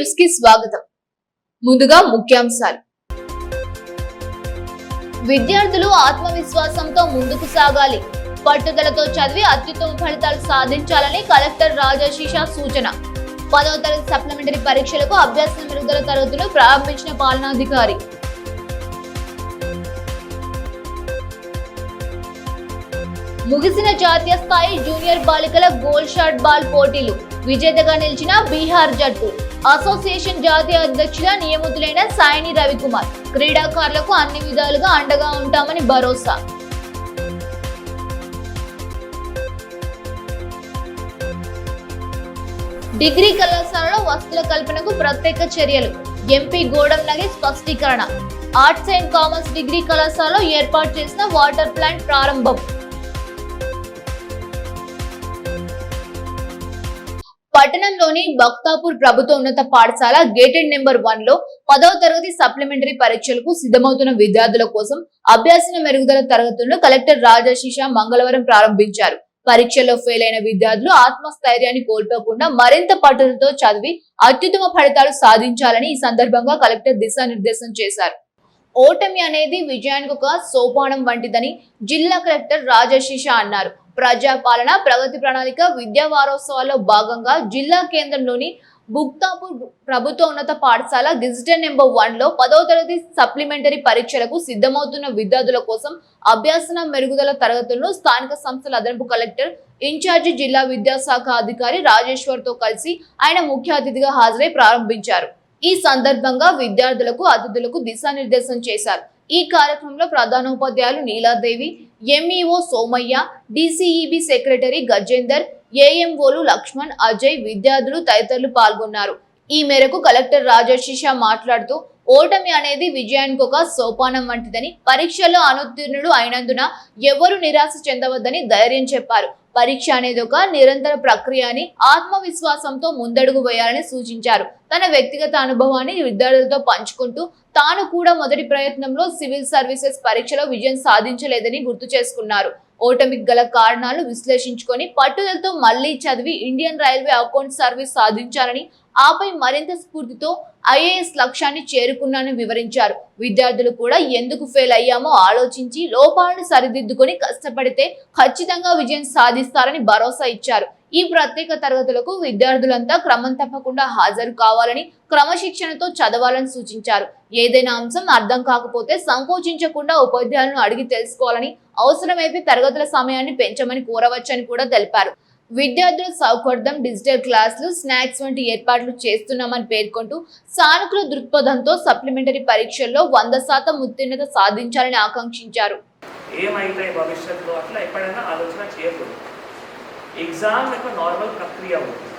News కి స్వాగతం. ముందుగా ముఖ్యాంశాలు. విద్యార్థులు ఆత్మవిశ్వాసంతో ముందుకు సాగాలి. పట్టుదలతో చదివి అత్యుత్తమ ఫలితాలు సాధించాలని కలెక్టర్ రాజశీష సూచన. 10వ తరగతి సప్లిమెంటరీ పరీక్షలకు అభ్యాస మెరుగుదల తరగతులు ప్రారంభించిన పాలనాధికారి. ముగిసిన జాతీయ స్థాయి జూనియర్ బాలికల గోల్ షాట్ బాల్ పోటీలు. విజేతగా నిలిచిన బీహార్ జట్టు. అసోసియేషన్ జాతీయ అధ్యక్షుల నియమితులైన సాయిని రవికుమార్. క్రీడాకారులకు అన్ని విధాలుగా అండగా ఉంటామని భరోసా. డిగ్రీ కళాశాలలో వసతుల కల్పనకు ప్రత్యేక చర్యలు. ఎంపీ గోడం నగేష్ స్పష్టీకరణ. ఆర్ట్స్ అండ్ కామర్స్ డిగ్రీ కళాశాలలో ఏర్పాటు చేసిన వాటర్ ప్లాంట్ ప్రారంభం. పట్టణంలోని బక్తాపూర్ ప్రభుత్వ ఉన్నత పాఠశాల గేటెడ్ నెంబర్ 1 లో 10వ తరగతి సప్లిమెంటరీ పరీక్షలకు సిద్ధమవుతున్న విద్యార్థుల కోసం అభ్యాసన మెరుగుదల తరగతులను కలెక్టర్ రాజశీష మంగళవారం ప్రారంభించారు. పరీక్షల్లో ఫెయిల్ అయిన విద్యార్థులు ఆత్మస్థైర్యాన్ని కోల్పోకుండా మరింత పట్టుదలతో చదివి అత్యుత్తమ ఫలితాలు సాధించాలని ఈ సందర్భంగా కలెక్టర్ దిశానిర్దేశం చేశారు. ఓటమి అనేది విజయానికి ఒక సోపానం వంటిదని జిల్లా కలెక్టర్ రాజశీష అన్నారు. ప్రజాపాలన ప్రగతి ప్రణాళిక విద్యా వారోత్సవాల్లో భాగంగా జిల్లా కేంద్రంలోని బుక్తాపూర్ ప్రభుత్వ ఉన్నత పాఠశాల గెజిటెడ్ నెంబర్ 1 లో 10వ తరగతి సప్లిమెంటరీ పరీక్షలకు సిద్ధమవుతున్న విద్యార్థుల కోసం అభ్యాసన మెరుగుదల తరగతులను స్థానిక సంస్థల అదనపు కలెక్టర్ ఇన్ఛార్జి జిల్లా విద్యాశాఖ అధికారి రాజేశ్వర్ తో కలిసి ఆయన ముఖ్య అతిథిగా హాజరై ప్రారంభించారు. ఈ సందర్భంగా విద్యార్థులకు అతిథులకు దిశానిర్దేశం చేశారు. ఈ కార్యక్రమంలో ప్రధానోపాధ్యాయులు Niladevi, MEO Somayya, DCEB secretary Gajender, ఏఎంఓలు లక్ష్మణ్, అజయ్, విద్యార్థులు తదితరులు పాల్గొన్నారు. ఈ మేరకు కలెక్టర్ రాజశీష మాట్లాడుతూ ఓటమి అనేది విజయానికి ఒక సోపానం వంటిదని, పరీక్షల్లో అనుత్తీర్ణులు అయినందున ఎవరు నిరాశ చెందవద్దని ధైర్యం చెప్పారు. పరీక్ష అనేది ఒక నిరంతర ప్రక్రియ అని, ఆత్మవిశ్వాసంతో ముందడుగు వేయాలని సూచించారు. తన వ్యక్తిగత అనుభవాన్ని విద్యార్థులతో పంచుకుంటూ తాను కూడా మొదటి ప్రయత్నంలో సివిల్ సర్వీసెస్ పరీక్షలో విజయం సాధించలేదని గుర్తు చేసుకున్నారు. ఓటమికి గల కారణాలు విశ్లేషించుకొని పట్టుదలతో మళ్లీ చదివి ఇండియన్ రైల్వే అకౌంట్ సర్వీస్ సాధించాలని, ఆపై మరింత స్ఫూర్తితో ఐఏఎస్ లక్ష్యాన్ని చేరుకున్నానని వివరించారు. విద్యార్థులు కూడా ఎందుకు ఫెయిల్ అయ్యామో ఆలోచించి లోపాలను సరిదిద్దుకొని కష్టపడితే ఖచ్చితంగా విజయం సాధిస్తారని భరోసా ఇచ్చారు. ఈ ప్రత్యేక తరగతులకు విద్యార్థులంతా క్రమం తప్పకుండా హాజరు కావాలని, క్రమశిక్షణతో చదవాలని సూచించారు. ఏదైనా అంశం అర్థం కాకపోతే సంకోచించకుండా ఉపాధ్యాయులను అడిగి తెలుసుకోవాలని, అవసరమైతే తరగతుల సమయాన్ని పెంచమని కోరవచ్చని కూడా తెలిపారు. విద్యార్థుల సౌకర్యం డిజిటల్ క్లాసులు, స్నాక్స్ వంటి ఏర్పాట్లు చేస్తున్నామని పేర్కొంటూ సానుకూల దృక్పథంతో సప్లిమెంటరీ పరీక్షల్లో 100% ఉత్తీర్ణత సాధించాలని ఆకాంక్షించారు. ఏమైతే భవిష్యత్తులో అట్లా ఎప్పుడైనా ఆలోచన చేయకూడదు. ఎగ్జామ్ ఒక నార్మల్ ప్రక్రియ ఉంటుంది.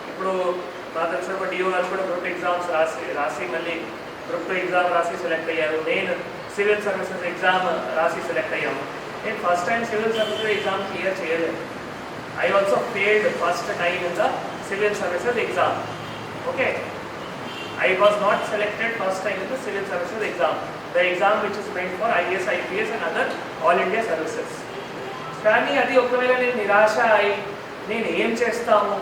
ఇప్పుడు నా తెలిసిన డిఓ గారు కూడా గ్రూప్ ఎగ్జామ్స్ రాసి మళ్ళీ గ్రూప్ 2 ఎగ్జామ్ రాసి సెలెక్ట్ అయ్యారు. నేను సివిల్ సర్వీసెస్ ఎగ్జామ్ రాసి సెలెక్ట్ అయ్యాము. నేను first time civil services exam clear చేయలేదు. I also failed first time in the civil services exam. Okay, I was not selected first time in the civil services exam, the exam which is meant for IAS, IPS and other all India services. కానీ అది ఒకవేళ నేను నిరాశ అయి నేను ఏం చేస్తాము,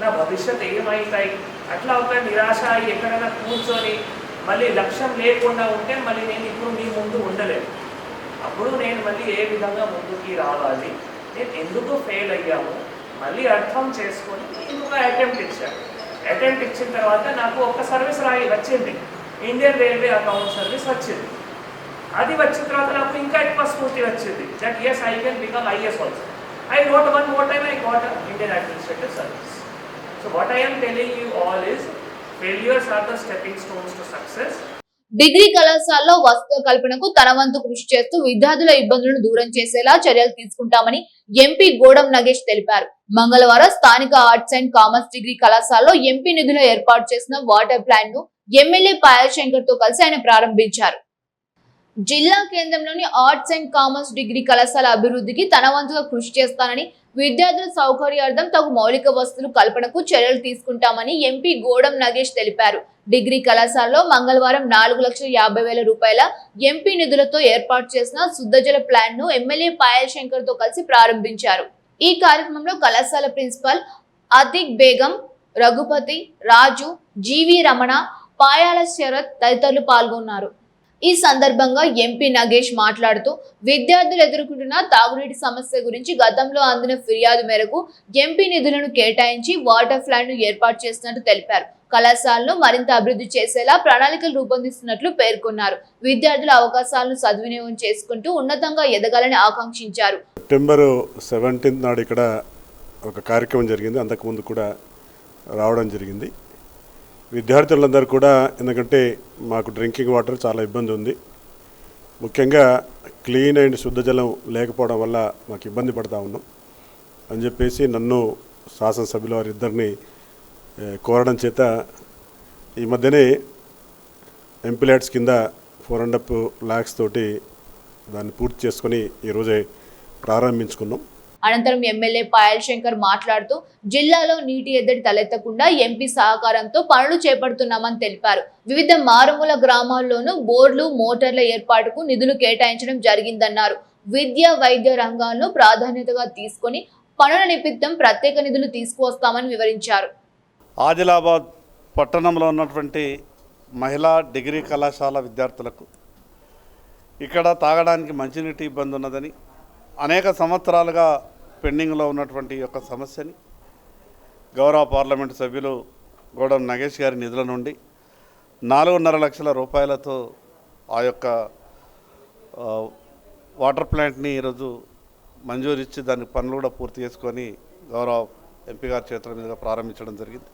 నా భవిష్యత్తు ఏమవుతాయి, అట్లా ఒక నిరాశ అయి ఎక్కడైనా కూర్చొని మళ్ళీ లక్ష్యం లేకుండా ఉంటే మళ్ళీ నేను ఇప్పుడు మీ ముందు ఉండలేను. అప్పుడు నేను మళ్ళీ ఏ విధంగా ముందుకి రావాలి, నేను ఎందుకు ఫెయిల్ అయ్యాము మళ్ళీ అర్థం చేసుకొని ఇంకొక అటెంప్ట్ ఇచ్చాను. అటెంప్ట్ ఇచ్చిన తర్వాత నాకు ఒక సర్వీస్ వచ్చింది, ఇండియన్ రైల్వే అకౌంట్ సర్వీస్ వచ్చింది. అది వచ్చిన తర్వాత నాకు ఇంకా ఎక్కువ స్ఫూర్తి వచ్చింది that yes I can become IAS also. I wrote one more time, I got an Indian administrative service. So what I am telling you all is failures are the stepping stones to success. Degree కళాశాలలో వసతుల కల్పనకు తన వంతు కృషి చేస్తూ విద్యార్థుల ఇబ్బందులను దూరం చేసేలా చర్యలు తీసుకుంటామని ఎంపీ గోడం నగేష్ తెలిపారు. మంగళవారం స్థానిక ఆర్ట్స్ అండ్ కామర్స్ డిగ్రీ కళాశాలలో ఎంపీ నిధులు ఏర్పాటు చేసిన వాటర్ ప్లాంట్ ను ఎమ్మెల్యే పాయల్ శంకర్ తో కలిసి ఆయన ప్రారంభించారు. జిల్లా కేంద్రంలోని ఆర్ట్స్ అండ్ కామర్స్ డిగ్రీ కళాశాల అభివృద్ధికి తన వంతుగా కృషి చేస్తానని, విద్యార్థుల సౌకర్యార్థం తగు మౌలిక వసతులు కల్పనకు చర్యలు తీసుకుంటామని ఎంపీ గోడం నగేష్ తెలిపారు. డిగ్రీ కళాశాలలో మంగళవారం 4,50,000 రూపాయల ఎంపీ నిధులతో ఏర్పాటు చేసిన శుద్ధజల ప్లాంట్ ను ఎమ్మెల్యే పాయల్ శంకర్ తో కలిసి ప్రారంభించారు. ఈ కార్యక్రమంలో కళాశాల ప్రిన్సిపల్ అతిక్ బేగం, రఘుపతి, రాజు, జీవి రమణ, పాయాల శరత్ తదితరులు పాల్గొన్నారు. ఈ సందర్భంగా ఎంపీ నగేష్ మాట్లాడుతూ విద్యార్థులు ఎదుర్కొంటున్న తాగునీటి సమస్య గురించి గతంలో అందిన ఫిర్యాదు మేరకు ఎంపీ నిధులను కేటాయించి వాటర్ ప్లాంట్ ను ఏర్పాటు చేసినట్టు తెలిపారు. కళాశాలను మరింత అభివృద్ధి చేసేలా ప్రణాళికలు రూపొందిస్తున్నట్లు పేర్కొన్నారు. విద్యార్థుల అవకాశాలను సద్వినియోగం చేసుకుంటూ ఉన్నతంగా ఎదగాలని ఆకాంక్షించారు. సెప్టెంబర్ 17 నాడు ఇక్కడ ఒక కార్యక్రమం జరిగింది. అంతకుముందు కూడా రావడం జరిగింది. విద్యార్థులందరూ కూడా, ఎందుకంటే మాకు డ్రింకింగ్ వాటర్ చాలా ఇబ్బంది ఉంది, ముఖ్యంగా క్లీన్ అండ్ శుద్ధ జలం లేకపోవడం వల్ల మాకు ఇబ్బంది పడతా ఉన్నాం అని చెప్పేసి నన్ను శాసనసభ్యుల వారిద్దరిని కోరడం చేత ఈ మధ్యనే ఎంపీలాట్స్ కింద 4.5 lakhs తోటి దాన్ని పూర్తి చేసుకొని ఈరోజే ప్రారంభించుకున్నాం. అనంతరం ఎమ్మెల్యే పాయల్ శంకర్ మాట్లాడుతూ జిల్లాలో నీటి ఎద్దడి తలెత్తకుండా ఎంపీ సహకారంతో పనులు చేపడుతున్నామని తెలిపారు. వివిధ మారుమూల గ్రామాల్లోనూ బోర్లు, మోటార్ల ఏర్పాటుకు నిధులు కేటాయించడం జరిగిందన్నారు. విద్య, వైద్య రంగాలను ప్రాధాన్యతగా తీసుకొని పనుల నిమిత్తం ప్రత్యేక నిధులు తీసుకువస్తామని వివరించారు. ఆదిలాబాద్ పట్టణంలో ఉన్నటువంటి మహిళా డిగ్రీ కళాశాల విద్యార్థులకు ఇక్కడ తాగడానికి మంచినీటి ఇబ్బంది ఉన్నదని, అనేక సంవత్సరాలుగా పెండింగ్లో ఉన్నటువంటి యొక్క సమస్యని గౌరవ పార్లమెంటు సభ్యులు గౌడం నగేష్ గారి నిధుల నుండి 4.5 లక్షల రూపాయలతో ఆ యొక్క వాటర్ ప్లాంట్ని ఈరోజు మంజూరు ఇచ్చి దాని పనులు కూడా పూర్తి చేసుకొని గౌరవ ఎంపీ గారి చేతుల మీదుగా ప్రారంభించడం జరిగింది.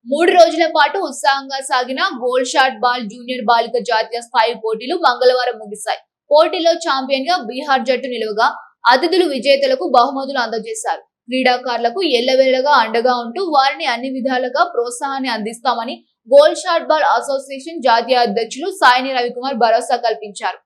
3 రోజుల పాటు ఉత్సాహంగా సాగిన గోల్డ్ షాట్ బాల్ జూనియర్ బాలిక జాతీయ స్థాయి పోటీలు మంగళవారం ముగిశాయి. పోటీలో ఛాంపియన్ గా బీహార్ జట్టు నిలువగా అతిథులు విజేతలకు బహుమతులు అందజేశారు. క్రీడాకారులకు ఎల్లవేళగా అండగా ఉంటూ వారిని అన్ని విధాలుగా ప్రోత్సాహాన్ని అందిస్తామని గోల్డ్ షాట్ బాల్ అసోసియేషన్ జాతీయ అధ్యక్షులు సాయిని రవికుమార్ భరోసా కల్పించారు.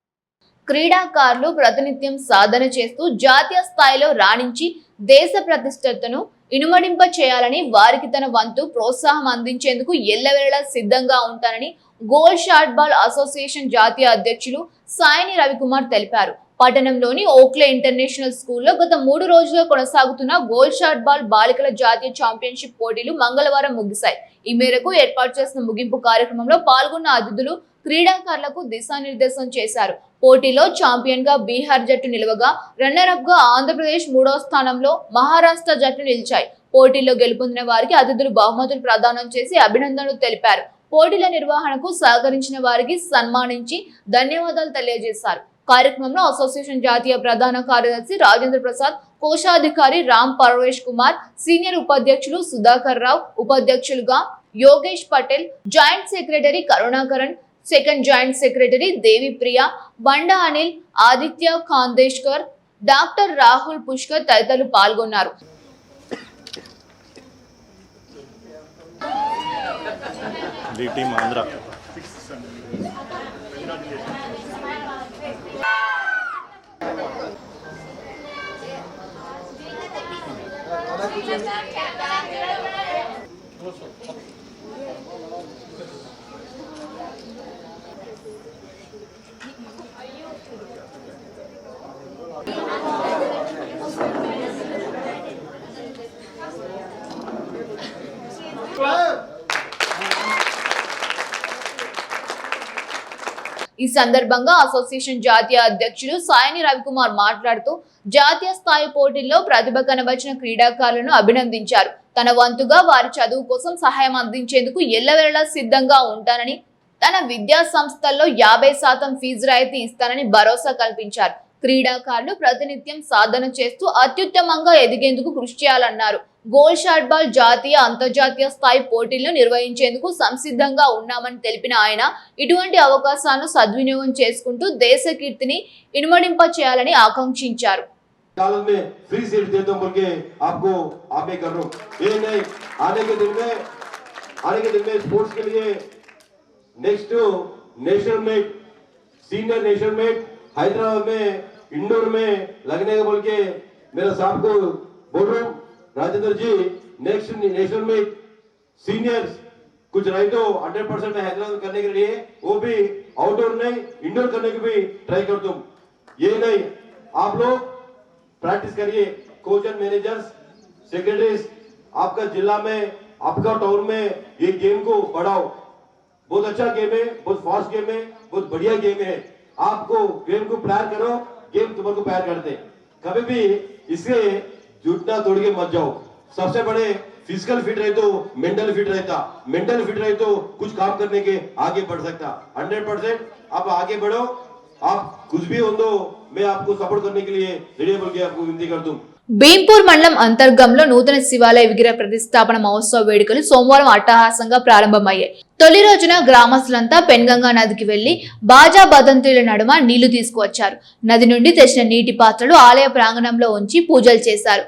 క్రీడాకారులు ప్రతినిత్యం సాధన చేస్తూ జాతీయ స్థాయిలో రాణించి దేశ ప్రతిష్టతను ఇనుమడింప చేయాలని, వారికి తన వంతు ప్రోత్సాహం అందించేందుకు ఎల్లవేళలా సిద్ధంగా ఉంటానని గోల్డ్ షాట్ బాల్ అసోసియేషన్ జాతీయ అధ్యక్షులు సాయిని రవికుమార్ తెలిపారు. పట్టణంలోని ఓక్లే ఇంటర్నేషనల్ స్కూల్లో గత 3 రోజులుగా కొనసాగుతున్న గోల్డ్ షాట్ బాల్ బాలికల జాతీయ ఛాంపియన్షిప్ పోటీలు మంగళవారం ముగిశాయి. ఈ మేరకు ఏర్పాటు చేసిన ముగింపు కార్యక్రమంలో పాల్గొన్న అతిథులు క్రీడాకారులకు దిశానిర్దేశం చేశారు. పోటీలో ఛాంపియన్ గా బీహార్ జట్టు నిలవగా, రన్నరప్ గా ఆంధ్రప్రదేశ్ 3వ స్థానంలో మహారాష్ట్ర జట్టు నిలిచాయి. పోటీల్లో గెలుపొందిన వారికి అతిథులు బహుమతులు ప్రదానం చేసి అభినందనలు తెలిపారు. పోటీల నిర్వహణకు సహకరించిన వారికి సన్మానించి ధన్యవాదాలు తెలియజేశారు. కార్యక్రమంలో అసోసియేషన్ జాతీయ ప్రధాన కార్యదర్శి రాజేంద్ర ప్రసాద్, కోశాధికారి రామ్ పర్వేష్ కుమార్, సీనియర్ ఉపాధ్యక్షులు సుధాకర్ రావు, ఉపాధ్యక్షులుగా Yogesh Patel, joint secretary Karunakaran, second joint secretary Devi Priya, Banda Anil, Aditya Khandeshkar, doctor Rahul Pushkar తదితరులు పాల్గొన్నారు. ఈ సందర్భంగా అసోసియేషన్ జాతీయ అధ్యక్షులు సాయిని రవికుమార్ మాట్లాడుతూ జాతీయ స్థాయి పోటీల్లో ప్రతిభ కనబరిచిన క్రీడాకారులను అభినందించారు. తన వంతుగా వారి చదువు కోసం సహాయం అందించేందుకు ఎల్లవేళలా సిద్ధంగా ఉంటానని, తన విద్యా సంస్థల్లో 50% ఫీజు రాయితీ ఇస్తానని భరోసా కల్పించారు. క్రీడాకారులు ప్రతినిత్యం సాధన చేస్తూ అత్యుత్తమంగా ఎదిగేందుకు కృషి చేయాలన్నారు. గోల్డ్ షాట్ బాల్ జాతీయ, అంతర్జాతీయ స్థాయి పోటీలను నిర్వహించేందుకు సంసిద్ధంగా ఉన్నామని తెలిపిన ఆయన ఇటువంటి అవకాశాలను సద్వినియోగం చేసుకుంటూ దేశ కీర్తిని ఇనుమడింప చేయాలని ఆకాంక్షించారు. हैदराबाद में इंडोर में लगने का बोल के मेरा साहब को बोल रहा हूँ राजेंद्र जी, नेक्स्ट नेशनल में सीनियर्स कुछ राइटो 100% हैदराबाद करने के लिए वो भी आउटडोर नहीं इंडोर करने की भी ट्राई कर दूं. ये नहीं, आप लोग प्रैक्टिस करिए. कोच एंड मैनेजर्स, सेक्रेटरीज आपका जिला में आपका टाउन में ये गेम को बढ़ाओ। बहुत अच्छा गेम है, बहुत फास्ट गेम है, बहुत बढ़िया गेम है। आपको गेम को प्यार करो, गेम तुम्हारे को प्यार करते। कभी भी इससे जुटना तोड़ के मत जाओ। सबसे बड़े फिजिकल फिट रहे तो मेंटल फिट रहता, मेंटल फिट रहे तो कुछ काम करने के आगे बढ़ सकता। 100% आप आगे बढ़ो, आप कुछ भी हो तो मैं आपको सपोर्ट करने के लिए रेडी बोल के आपको विनती कर दूं। భీంపూర్ మండలం అంతర్గంలో నూతన శివాలయ విగ్రహ ప్రతిష్టాపన మహోత్సవ వేడుకలు సోమవారం అట్టహాసంగా ప్రారంభమయ్యాయి. తొలి రోజున గ్రామస్తులంతా పెన్గంగా నదికి వెళ్లి బాజా బదంతుల నడుమ నీళ్లు తీసుకువచ్చారు. నది నుండి తెచ్చిన నీటి పాత్రలు ఆలయ ప్రాంగణంలో ఉంచి పూజలు చేశారు.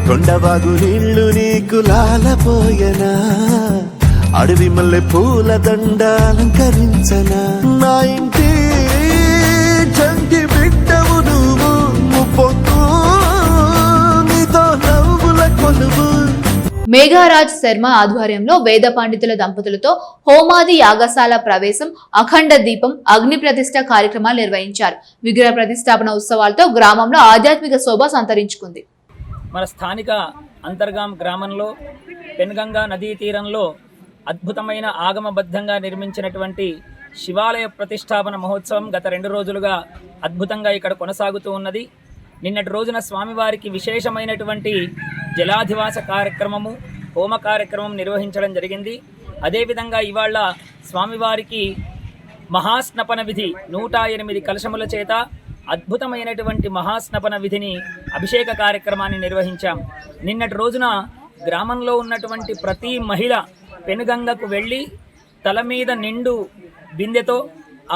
కొండవాగు నీళ్లు నీకు లాలపోయనా, అడవి మల్లె పూల దండ అలంకరించనా, నా ఇంటి చంటి బిడ్డవు నువ్వు, ముప్పొద్దు నీతో నవ్వుల కొలువు. మేఘారాజ్ శర్మ ఆధ్వర్యంలో వేద పండితుల దంపతులతో హోమాది యాగశాల ప్రవేశం, అఖండ దీపం, అగ్ని ప్రతిష్ఠ కార్యక్రమాలు నిర్వహించారు. విగ్రహ ప్రతిష్టాపన ఉత్సవాలతో గ్రామంలో ఆధ్యాత్మిక శోభ సంతరించుకుంది. మన స్థానిక అంతర్గాం గ్రామంలో పెన్గంగా నదీ తీరంలో అద్భుతమైన ఆగమబద్ధంగా నిర్మించినటువంటి శివాలయ ప్రతిష్టాపన మహోత్సవం గత 2 రోజులుగా అద్భుతంగా ఇక్కడ కొనసాగుతూ ఉన్నది. నిన్నటి రోజున స్వామివారికి విశేషమైనటువంటి జలాధివాస కార్యక్రమము, హోమ కార్యక్రమం నిర్వహించడం జరిగింది. అదేవిధంగా ఇవాళ స్వామివారికి మహాస్నపన విధి 108 కలశముల చేత అద్భుతమైనటువంటి మహాస్నపన విధిని, అభిషేక కార్యక్రమాన్ని నిర్వహించాం. నిన్నటి రోజున గ్రామంలో ఉన్నటువంటి ప్రతి మహిళ పెనుగంగకు వెళ్ళి తల మీద నిండు బిందెతో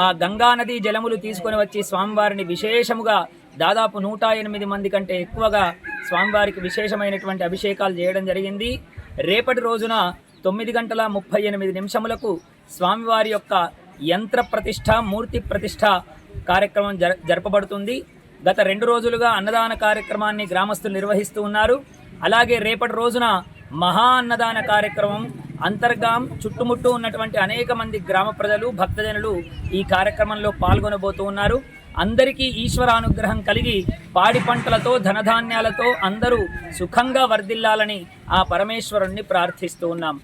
ఆ గంగానది జలములు తీసుకొని వచ్చి స్వామివారిని విశేషముగా దాదాపు 108 మంది కంటే ఎక్కువగా స్వామివారికి విశేషమైనటువంటి అభిషేకాలు చేయడం జరిగింది. రేపటి రోజున 9:38 స్వామివారి యొక్క యంత్ర ప్రతిష్ఠ, మూర్తి ప్రతిష్ఠ కార్యక్రమం జరపబడుతుంది. గత 2 రోజులుగా అన్నదాన కార్యక్రమాన్ని గ్రామస్తులు నిర్వహిస్తూ ఉన్నారు. అలాగే రేపటి రోజున మహా అన్నదాన కార్యక్రమం, అంతర్గాం చుట్టుముట్టు ఉన్నటువంటి అనేక మంది గ్రామ ప్రజలు, భక్తజనులు ఈ కార్యక్రమంలో పాల్గొనబోతూ ఉన్నారు. అందరికీ ఈశ్వరానుగ్రహం కలిగి పాడి పంటలతో, ధనధాన్యాలతో అందరూ సుఖంగా వర్ధిల్లాలని ఆ పరమేశ్వరుణ్ణి ప్రార్థిస్తూ ఉన్నాం.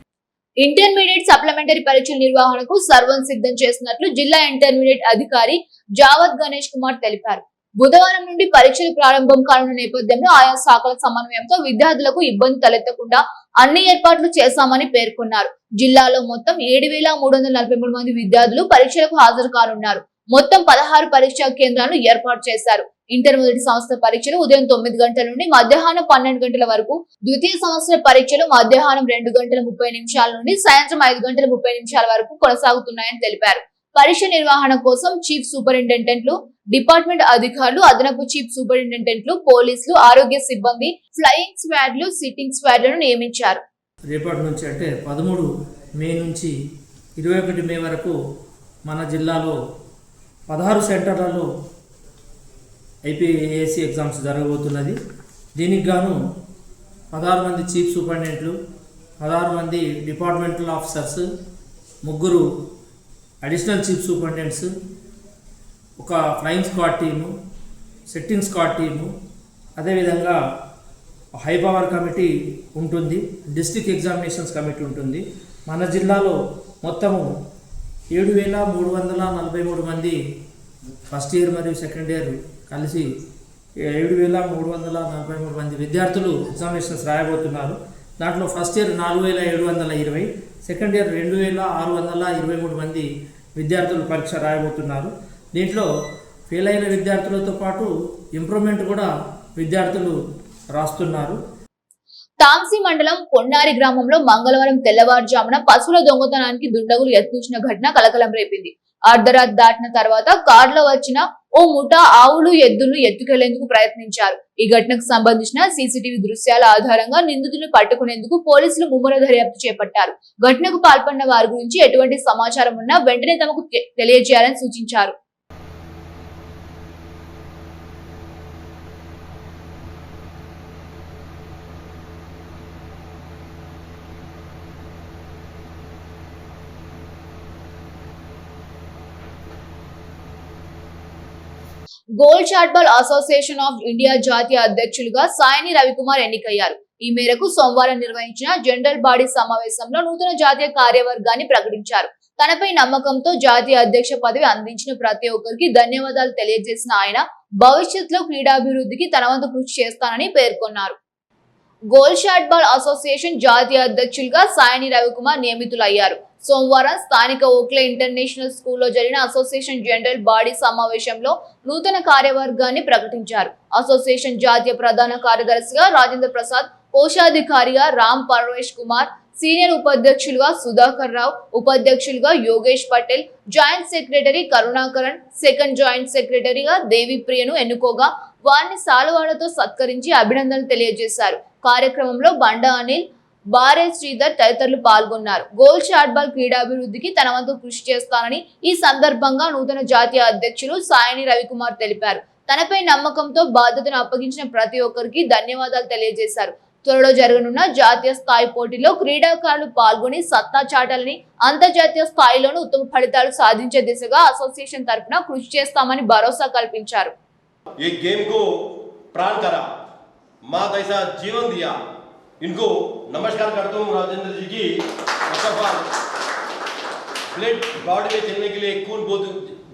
ఇంటర్మీడియట్ సప్లిమెంటరీ పరీక్షల నిర్వహణకు సర్వం సిద్ధం చేస్తున్నట్లు జిల్లా ఇంటర్మీడియట్ అధికారి జావద్ గణేష్ కుమార్ తెలిపారు. బుధవారం నుండి పరీక్షలు ప్రారంభం కానున్న నేపథ్యంలో ఆయా శాఖల సమన్వయంతో విద్యార్థులకు ఇబ్బంది తలెత్తకుండా అన్ని ఏర్పాట్లు చేశామని పేర్కొన్నారు. జిల్లాలో మొత్తం 7,343 మంది విద్యార్థులు పరీక్షలకు హాజరు కానున్నారు. మొత్తం 16 పరీక్షా కేంద్రాలను ఏర్పాటు చేశారు. ఇంటర్ మొదటి సంవత్సర పరీక్షలు ఉదయం 9 గంటల నుండి మధ్యాహ్నం 12 గంటల వరకు, ద్వితీయ సంవత్సర పరీక్షలు మధ్యాహ్నం 2:30 నుండి సాయంత్రం 5:30 వరకు కొనసాగుతున్నాయని తెలిపారు. పరీక్ష నిర్వహణ కోసం చీఫ్ సూపరింటెండెంట్లు, డిపార్ట్మెంట్ అధికారులు, అదనపు చీఫ్ సూపరింటెండెంట్లు, పోలీసులు, ఆరోగ్య సిబ్బంది, ఫ్లయింగ్ స్క్వాడ్లు, సిట్టింగ్ స్క్వాడ్లను నియమించారు. రేపటి నుంచి అంటే 13 మే నుంచి 21 మే వరకు మన జిల్లాలో 16 సెంటర్లలో ఐపీఏసీ ఎగ్జామ్స్ జరగబోతున్నది. దీనికి గాను 16 మంది చీఫ్ సూపరింటెండెంట్లు, 16 మంది departmental officers, 3 additional chief superintendents, ఒక flying squad team, sitting squad team, అదేవిధంగా హై పవర్ కమిటీ ఉంటుంది, డిస్ట్రిక్ట్ ఎగ్జామినేషన్స్ కమిటీ ఉంటుంది. మన జిల్లాలో మొత్తము 7,343 మంది ఫస్ట్ ఇయర్ మరియు సెకండ్ ఇయర్ కలిసి 7,343 మంది విద్యార్థులు ఎగ్జామినేషన్స్ రాయబోతున్నారు. దాంట్లో ఫస్ట్ ఇయర్ 4,720, సెకండ్ ఇయర్ 2,623 మంది విద్యార్థులు పరీక్ష రాయబోతున్నారు. దీంట్లో ఫెయిల్ అయిన విద్యార్థులతో పాటు ఇంప్రూవ్మెంట్ కూడా విద్యార్థులు రాస్తున్నారు. తాంసీ మండలం పొన్నారి గ్రామంలో మంగళవారం తెల్లవారుజామున పశువుల దొంగతనానికి దుండగులు యత్నించిన ఘటన కలకలం రేపింది. అర్ధరాత్రి దాటిన తర్వాత కారులో వచ్చిన ఓ ఓ ముఠా ఆవులు ఎద్దులను ఎత్తుకెళ్లేందుకు ప్రయత్నించారు. ఈ ఘటనకు సంబంధించిన సీసీటీవీ దృశ్యాల ఆధారంగా నిందితులను పట్టుకునేందుకు పోలీసులు ముమ్మర దర్యాప్తు చేపట్టారు. ఘటనకు పాల్పడిన వారి గురించి ఎటువంటి సమాచారం ఉన్నా వెంటనే తమకు తెలియజేయాలని సూచించారు. గోల్డ్ షాట్బాల్ అసోసియేషన్ ఆఫ్ ఇండియా జాతీయ అధ్యక్షులుగా సాయని రవికుమార్ ఎన్నికయ్యారు. ఈ మేరకు సోమవారం నిర్వహించిన జనరల్ బాడీ సమావేశంలో నూతన జాతీయ కార్యవర్గాన్ని ప్రకటించారు. తనపై నమ్మకంతో జాతీయ అధ్యక్ష పదవి అందించిన ప్రతి ఒక్కరికి ధన్యవాదాలు తెలియజేసిన ఆయన భవిష్యత్తులో క్రీడాభివృద్ధికి తన వంతు కృషి చేస్తానని పేర్కొన్నారు. గోల్డ్ షాట్బాల్ అసోసియేషన్ జాతీయ అధ్యక్షులుగా సాయని రవికుమార్ నియమితులయ్యారు. సోమవారం స్థానిక ఓక్లే ఇంటర్నేషనల్ స్కూల్లో జరిగిన అసోసియేషన్ జనరల్ బాడీ సమావేశంలో నూతన కార్యవర్గాన్ని ప్రకటించారు. అసోసియేషన్ జాతీయ ప్రధాన కార్యదర్శిగా రాజేంద్ర ప్రసాద్, కోశాధికారిగా రామ్ పరమేష్ కుమార్, సీనియర్ ఉపాధ్యక్షులుగా సుధాకర్ రావు, ఉపాధ్యక్షులుగా Yogesh Patel, joint secretary Karunakaran, second joint సెక్రటరీగా దేవిప్రియను ఎన్నుకోగా వారిని సాలువాలతో సత్కరించి అభినందనలు తెలియజేశారు. కార్యక్రమంలో బండా అనిల్, బారే శ్రీధర్ తదితరులు పాల్గొన్నారు. గోల్డ్ షాట్బాల్ క్రీడాభివృద్ధికి తన వంతు కృషి చేస్తానని ఈ సందర్భంగా నూతన జాతీయ అధ్యక్షులు సాయని రవికుమార్ తెలిపారు. తనపై నమ్మకంతో బాధ్యతను అప్పగించిన ప్రతి ఒక్కరికి ధన్యవాదాలు తెలియజేశారు. త్వరలో జరగనున్న జాతీయ స్థాయి పోటీలో క్రీడాకారులు పాల్గొని సత్తా చాటాలని, అంతర్జాతీయ స్థాయిలోనూ ఉత్తమ ఫలితాలు సాధించే దిశగా అసోసియేషన్ తరఫున కృషి చేస్తామని భరోసా కల్పించారు. ये गेम को प्राण करा, माँ का ऐसा जीवन दिया, इनको नमस्कार करता हूँ राजेंद्र जी की। ब्लड बॉडी में चलने के लिए खून बहुत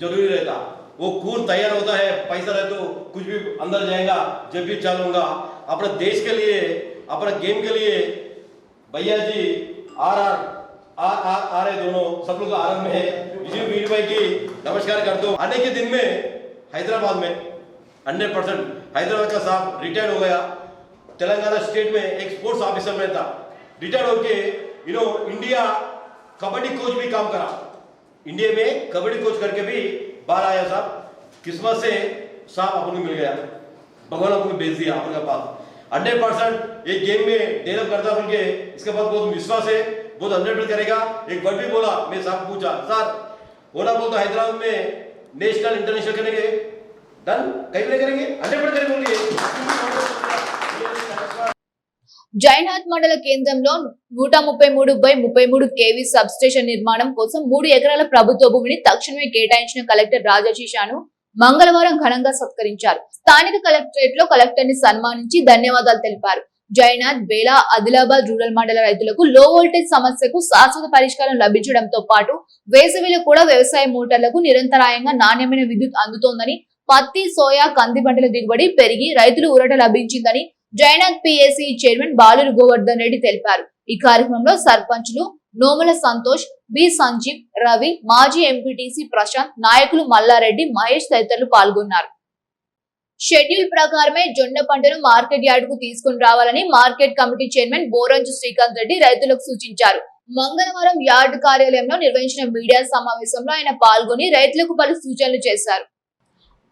जरूरी रहता, वो खून तैयार होता है, पैसा रहे तो कुछ भी अंदर जाएगा। जब भी चलूंगा अपने देश के लिए, अपने गेम के लिए, भैया जी आ रहे दोनों, सब लोग आनंद में है। इसी वीर भाई की नमस्कार करता हूँ। आने के दिन में हैदराबाद में 100% हैदराबाद का साहब रिटायर्ड हो गया, तेलंगाना स्टेट में एक स्पोर्ट्स ऑफिसर में था, रिटायर्ड होके इंडिया कबड्डी कोच भी काम करा, इंडिया में कबड्डी कोच करके भी बाहर आया साहब। किस्मत से साहब अपन को मिल गया, भगवान अपन को भेज दिया अपन के पास। 100% एक गेम में डेवलप करता अपन के, इसके बाद बहुत विश्वास है, बहुत 100% करेगा। एक वर्ड भी बोला, मैं साहब पूछा सर होना बोलता हैदराबाद में नेशनल इंटरनेशनल करेंगे, डन कहीं भी करेंगे, 100% करेंगे बोलिए। జైనాథ్ మండల కేంద్రంలో 133/33 కేవీ సబ్ స్టేషన్ నిర్మాణం కోసం 3 ఎకరాల ప్రభుత్వ భూమిని తక్షణమే కేటాయించిన కలెక్టర్ రాజశేషాను మంగళవారం ఘనంగా సత్కరించారు. స్థానిక కలెక్టరేట్ లో కలెక్టర్ ని సన్మానించి ధన్యవాదాలు తెలిపారు. జైనాథ్, బేలా, ఆదిలాబాద్ రూరల్ మండల రైతులకు లో వోల్టేజ్ సమస్యకు శాశ్వత పరిష్కారం లభించడంతో పాటు వేసవిలో కూడా వ్యవసాయ మోటార్లకు నిరంతరాయంగా నాణ్యమైన విద్యుత్ అందుతోందని, పత్తి, సోయా, కంది పంటల దిగుబడి పెరిగి రైతులు ఊరట లభించిందని జైనాథ్ పిఎస్సి చైర్మన్ బాలురు గోవర్ధన్ రెడ్డి తెలిపారు. ఈ కార్యక్రమంలో సర్పంచ్లు నోముల సంతోష్, బి సంజీవ్, రవి, మాజీ ఎంపీటీసీ ప్రశాంత్, నాయకులు మల్లారెడ్డి, మహేష్ తదితరులు పాల్గొన్నారు. షెడ్యూల్ ప్రకారమే జొన్న పంటను మార్కెట్ యార్డుకు తీసుకుని రావాలని market committee chairman Boranju Srikanth Reddy రైతులకు సూచించారు. మంగళవారం యార్డు కార్యాలయంలో నిర్వహించిన మీడియా సమావేశంలో ఆయన పాల్గొని రైతులకు పలు సూచనలు చేశారు.